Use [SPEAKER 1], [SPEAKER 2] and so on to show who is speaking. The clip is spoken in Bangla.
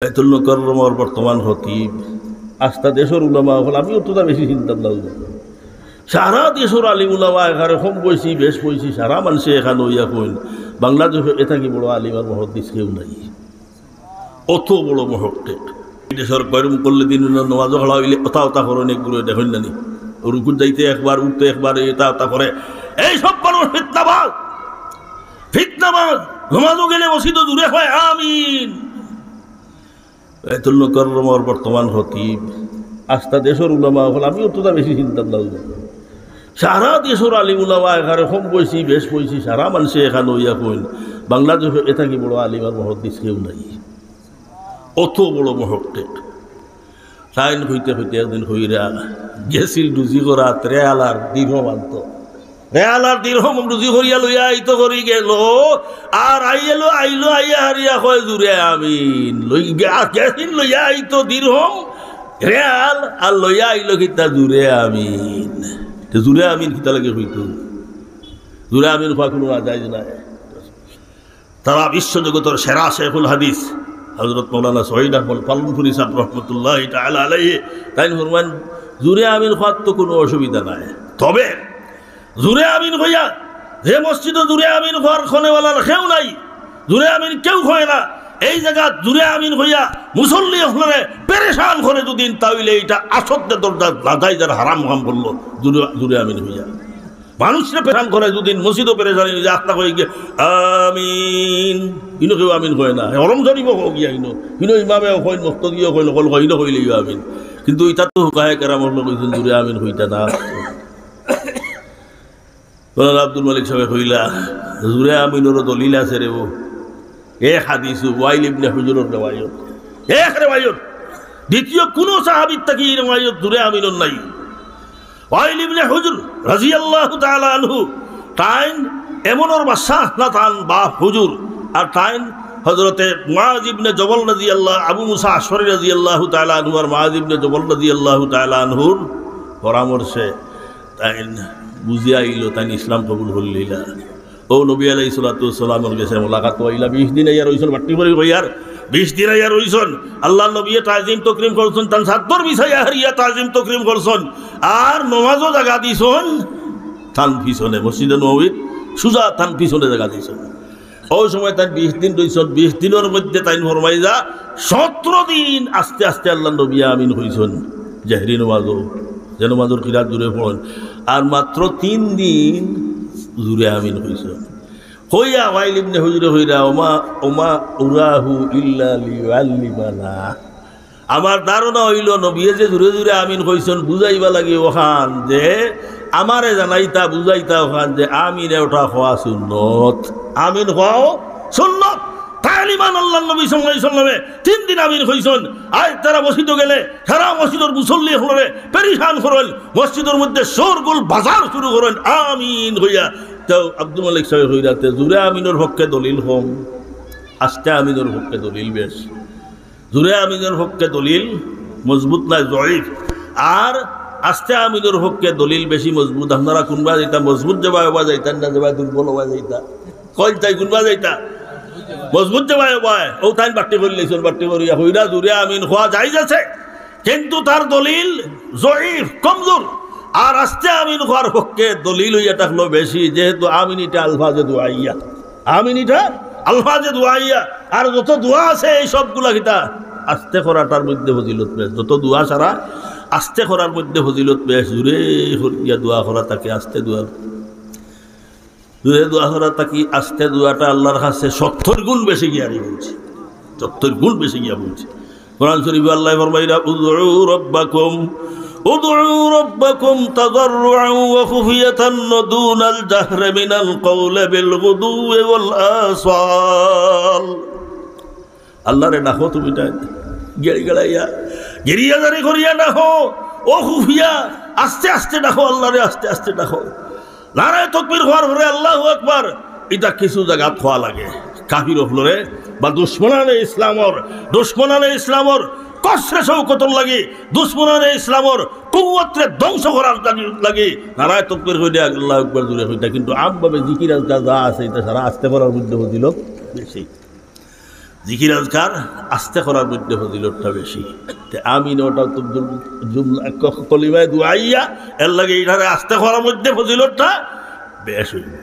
[SPEAKER 1] বাইতুল মুকাররমের বর্তমান খতিব আস্থা দেশের উলামা হল। আমিও তো তা বেশি চিন্তা লাগবে সারা দেশের আলিম উলামা এখানে কম বয়সী বেশ বয়সী সারা মানুষে এখানে হইয়া কইন বাংলাদেশে এটা কি বড় আলিম আর মহদ্দিস কেউ নাই, অত বড় মহক্কেক দেশের গরম করলে দিন নমাজ হলা হইলে ওতা ওতা করে অনেকগুলো দেখেন নানি রুকুর যাইতে একবার উঠতে একবার এটা ওতা করে। এই সব মানুষ ফিতনাবাজ ফিতনাবাজ। নমাজও গেলে মসজিদও দূরে হয় আমিন। বাইতুল মুকাররমের বর্তমান খতিব আস্থা দেশের উলামা হল। আমিও তো তা বেশি চিন্তা লাগবে সারা দেশের আলিম উলামা এখানে কম বয়সী বেশ বয়সী সারা মানুষে এখানে হইয়া কইন বাংলাদেশে এটা কি বড় আলিম আর মহদ্দিস কেউ নাই, অত বড় মহক্কেক। সাইন হইতে হইতে একদিন হইরা গেছিল রুজি করা রেয়ালার দীর্ঘ মানত রেয়ালার দীর্ঘ রুজি করিয়া লইয়া আইতো করি গেল আর আইলো আইলো আইয়া হারিয়া কয় জুড়ে আমিন গেছিল লইয়া আইতো দীর্ঘ রেয়াল আর লইয়া আইলো কিতা জুড়ে আমিন। জুড়ে আমিন কিতা লাগে হইতো জুড়ে আমিন হওয়া কোনো আজাইজ নাই। তারা বিশ্বজগতের সেরা শেখুল হাদিস হযরত মাওলানা শহীদ আহমদ পালনপুরি সাহেব রহমতুল্লাহ তাআলা আলাইহি তাই ফরমান জুরে আমিন হওয়ার তো কোনো অসুবিধা নাই, তবে জুরে আমিন হইয়া যে মসজিদে জুরে আমিন হওয়ার খনেওয়ালার কেউ নাই, জুরে আমিন কেউ হয় না, এই জায়গা জুরে আমিন হইয়া মুসল্লি হলে পেরেশান করে দুদিন তাহলে এইটা আসতে দরজা লাদাই যার হারাম হাম বললো জুরে আমিন হইয়া মানুষরা পেরেশান করে দুদিন মসজিদও পেরেশান হয়ে যায় আত্মা হয়ে গিয়ে আমিন ইনো কেউ আমিন হয় না হরম ধরিব গিয়া ইনো ইমামে হয় মক্ত গিয়ে হয় নকল হয় হইলে আমিন। কিন্তু ইটা তো হুকায় কেরামর লোক জুড়ে আমিন হইতা না। আব্দুল মালিক সাহেব হইলা জুড়ে আমিনেরও দলিল আছে রে ও এক হাদিস ওয়াইল ইবনে হুজুরের রিওয়ায়াত এক রিওয়ায়াত দ্বিতীয় কোন সাহাবীর থেকে এই রিওয়ায়াত জুড়ে আমিনের নাই। ওয়াইল ইবনে হুজুর রাদিয়াল্লাহু তাআলা আনহু তাইন এমনর বাদশাহ না তান বাপ হুজুর আর তাইন হযরতে মুআয ইবনে জবল রাদিয়াল্লাহু আবু মুসা আশআরী রাদিয়াল্লাহু তাআলা আনহু আর মুআয ইবনে জবল রাদিয়াল্লাহু তাআলা আনহুর পরামর্শে তাইন বুঝিয়া আইল তাইন ইসলাম কবুল হইলা। ও নবী আলাইহিস সালাতু ওয়াস সালামের কাছে মুলাকাত হইলা 20 দিন আইয়া রইছেন বাট্টি করে কইয়ার 20 দিন আইয়া রইছেন আল্লাহ নবী তাজিম তকরিম করছেন তান সাদর বিষয়া হারিয়া তাজিম তকরিম করছেন আর নামাজও জায়গা দিছেন তান পিছনে মসজিদে নববীর সুজা তান পিছনে জায়গা দিছেন। ওই সময় তাই 20 দিন রইছেন 20 দিনের মধ্যে তাই ফরমাই যা 17 দিন আস্তে আস্তে আল্লাহ নবী আমিন হইছেন জাহরি নামাজও যে নামাজের কিরাত দূরে পড়েন আর মাত্র 3 দিন জুরে আমিন হইছেন। হইয়া ওয়াইল ইবনে হুজুরে হইরা ওমা উরাহু ইল্লা লিউআল্লিমানা আমার ধারণা হইল নবী যে জুরে জুরে আমিন কইছেন বুঝাইবা লাগে ওখান যে আমারে জানাইতা বুঝাইতা ওখান যে আমিন ওটা হওয়া সুন্নত আমিন হওয়াও সুন্নত। তালিমান আল্লাহ নবী সাল্লাল্লাহু আলাইহি সাল্লামে 3 দিন আমিন কইছেন আর তারা মসজিদে গেলে সারা মসজিদের মুসল্লি হলে পেরেশান করেন মসজিদের মধ্যে শোরগোল বাজার শুরু করেন আমিন হইয়া। তো আব্দুল মালিক সাহেব হইরাতে জুরে আমিনের পক্ষে দলিল হম আস্তে আমিনের পক্ষে দলিল বেশ জুরে আমিনের পক্ষে দলিল মজবুত নাই জয়ীফ আর আস্তে আমিনের পক্ষে দলিল বেশি মজবুত। আপনারা কোনবা যাইতা মজবুত যাবা হবা যাইতান না যাবা দুর্বল হবা যাইতা কই তাই কোনবা যাইতা মজবুত যাবা হবা ও তাই বাট্টি করে লইছেন বাট্টি করিয়া হইরা জুরে আমিন হওয়া যাইজ আছে কিন্তু তার দলিল জয়ীফ কমজোর আর আস্তে আমিন হওয়ার পক্ষে দলিল হইয়া থাকলো বেশি যেহেতু আমিনিটা আলফাজে দুআইয়া আমিনিটা আলফাজে দুআইয়া আর যত দোয়া আছে এই সবগুলা কিতা আস্তে করাটার মধ্যে ফজিলত বেশ যত দোয়া সারা আস্তে করার মধ্যে ফজিলত বেশ জুড়ে করিয়া দোয়া করা তাকে আস্তে দোয়া জুড়ে দোয়া করা তাকে আস্তে দোয়াটা আল্লাহর কাছে 70 গুণ বেশি গিয়া বলছে 70 গুণ বেশি গিয়া বলছে। কোরআন শরীফে আল্লাহ ফরমাইরা উদউ রাব্বাকুম তাদাররুআন ওয়া খুফিয়াতান দুনাল জাহরি মিনাল কওলি বিল গুদুওয়ি ওয়াল আসাল। আল্লাহরে ডাকো তুমি গেড়ি গেড়াইয়া গেরিয়া জারি করিয়া ডাকো ও খুফিয়া আস্তে আস্তে ডাকো আল্লাহরে আস্তে আস্তে ডাকো। নারায়ে তাকবীর হওয়ার পরে আল্লাহু আকবার এটা কিছু জায়গা খোয়া লাগে কাফির হলরে বা দুশ্মনানে ইসলামর কষ্টে শৌকতর লাগে দুশ্মনানে ইসলামর কুওয়াতরে ধ্বংস করার লাগে নারায়ে তাকবীর হইলে আল্লাহু আকবার জুড়ে হইতা কিন্তু আমভাবে জিকির যা আছে এটা সারা আস্তে করার মধ্যে হইল বেশি। জিকির আজকার আস্তে করার মধ্যে ফজিলতটা বেশি। আমিন ওটা তো কলিমায় দুয়াইয়া এর লাগে এইটারে আস্তে করার মধ্যে ফজিলতটা বেশ হইবে।